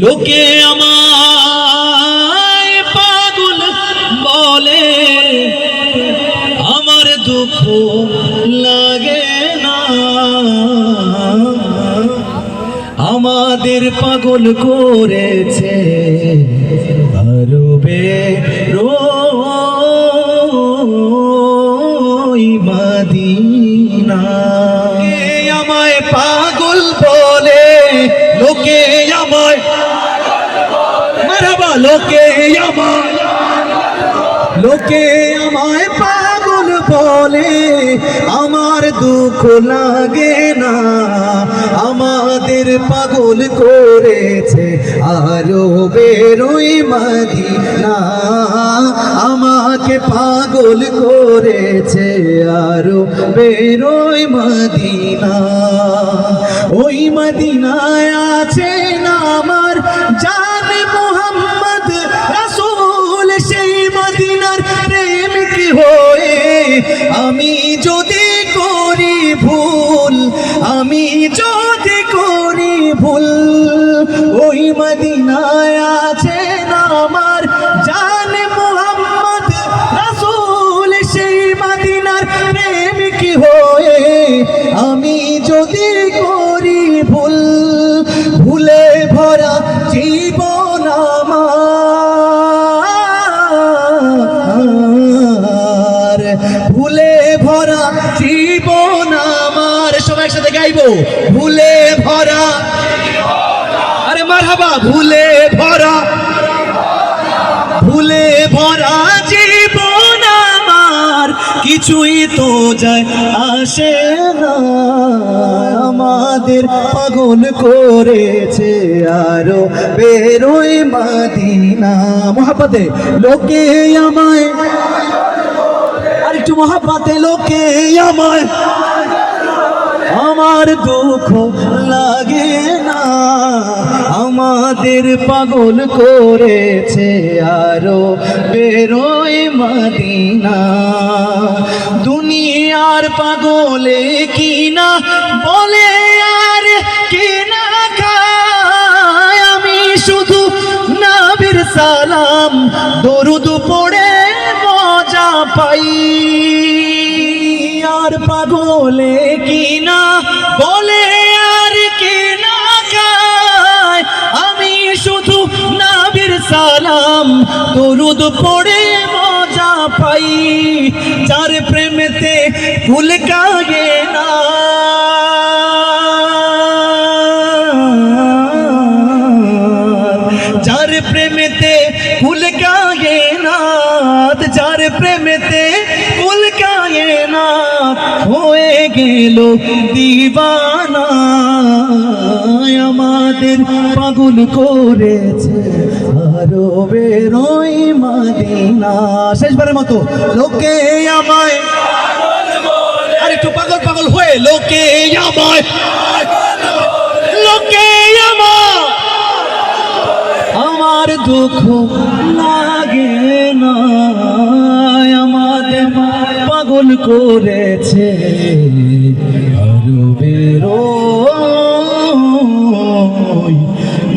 লোকে আমায় পাগল বলে, আমার দুঃখ লাগে না। আমাদের পাগল করেছে আরবে রোই মদিনা। আমায় পাগল বলে, লোকে আমায় মারহাবা, লোকে আমায় পাগল বলে, আমার দুঃখ লাগে না। আমাদের পাগল করেছে আরো বেরোই মদিনা। আমাকে পাগল করেছে আরো বেরোই মদিনা। ওই মদিনায় আছে না আমার জান মুহাম্মদ রাসূল, সেই মদিনার প্রেমিক হয়ে আমি যদি করি ভুল, আমি যদি করি ভুল, ওই মদিনায় আছে না আমার জান মুহাম্মদ রাসূল, সেই মদিনার প্রেমিক হয়ে আমি যদি করি ভুল। ভুলে ভরা জীবন আমার, ভুলে ভরা জীবন আমার, সবাই একসাথে গাইবো। ভুলে ভরা, আরে মারহাবা, ভুলে ভরা, ভুলে ভরা জীবন আমার, কিছুই তো যায় আসে না। আমাদের পাগল করেছে আরো বেরোই মদিনা। মোহাব্বতে লোকে আমায়, আর একটু মোহাব্বতে লোকে আমায়, আমার দুঃখ লাগে না। আমাদের পাগল করেছে আরো বেরোই মদিনা। দুনিয়ার পাগলে কিনা বলে আর কিনা খায়, আমি শুধু নবীর সালাম দরুদ পড়ে মজা পাই। আর পাগলে কিনা বলে আর কিনা খায়, আমি শুধু নবীর সালাম দরুদ পড়ে মজা পাই। যার প্রেমেতে ভুল কাগে না, যার প্রেমেতে ভুল কাগে না, যার প্রেমেতে ভুল কাগে না, হয়ে গেল দিবানা। আমাদের পাগল করেছে আরো বেরোই মদিনা। শেষবারের মতো লোকে আমায়, আর একটু পাগল পাগল হয়ে লোকে আমায়, লোকে আমায়, আমার দুঃখ লাগে না। আমাদের পাগল করেছে আরো বেরোই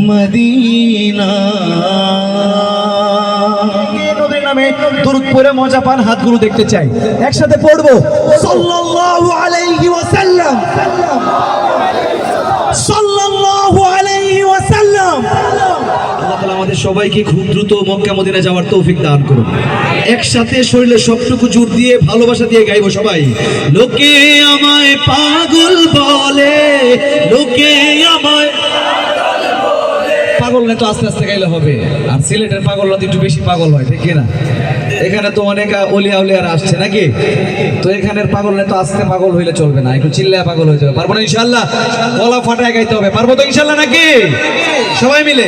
মদিনা। নবীর নামে দরুদ পড়ে মজা পান, হাতগুলো দেখতে চাই, একসাথে পড়বো সাল্লাল্লাহু আলাইহি ওয়াসাল্লাম, সাল্লাল্লাহু আলাইহি ওয়াসাল্লাম। আল্লাহ তাআলা আমাদের সবাইকে খুব দ্রুত মক্কা মদিনা যাওয়ার তৌফিক দান করুন। একসাথে শরীরে সবটুকু জোর দিয়ে ভালোবাসা দিয়ে গাইবো সবাই। লোকে আমায় পাগল বলে, লোকে আমায় পাগল না তো আস্তে আস্তে গাইলে হবে। আর সিলেটের পাগল না তো একটু বেশি পাগল হয়, ঠিক না? এখানে তো অনেক অলিয়া উলিয়ারা আসছে নাকি, তো এখানের পাগল না তো আস্তে পাগল হইলে চলবে না, একটু চিল্লায় পাগল হয়ে যাবে। পারবো না ইনশাল্লাহ? গলা ফাটায় গাইতে হবে, পারবো তো ইনশাল্লাহ নাকি? সবাই মিলে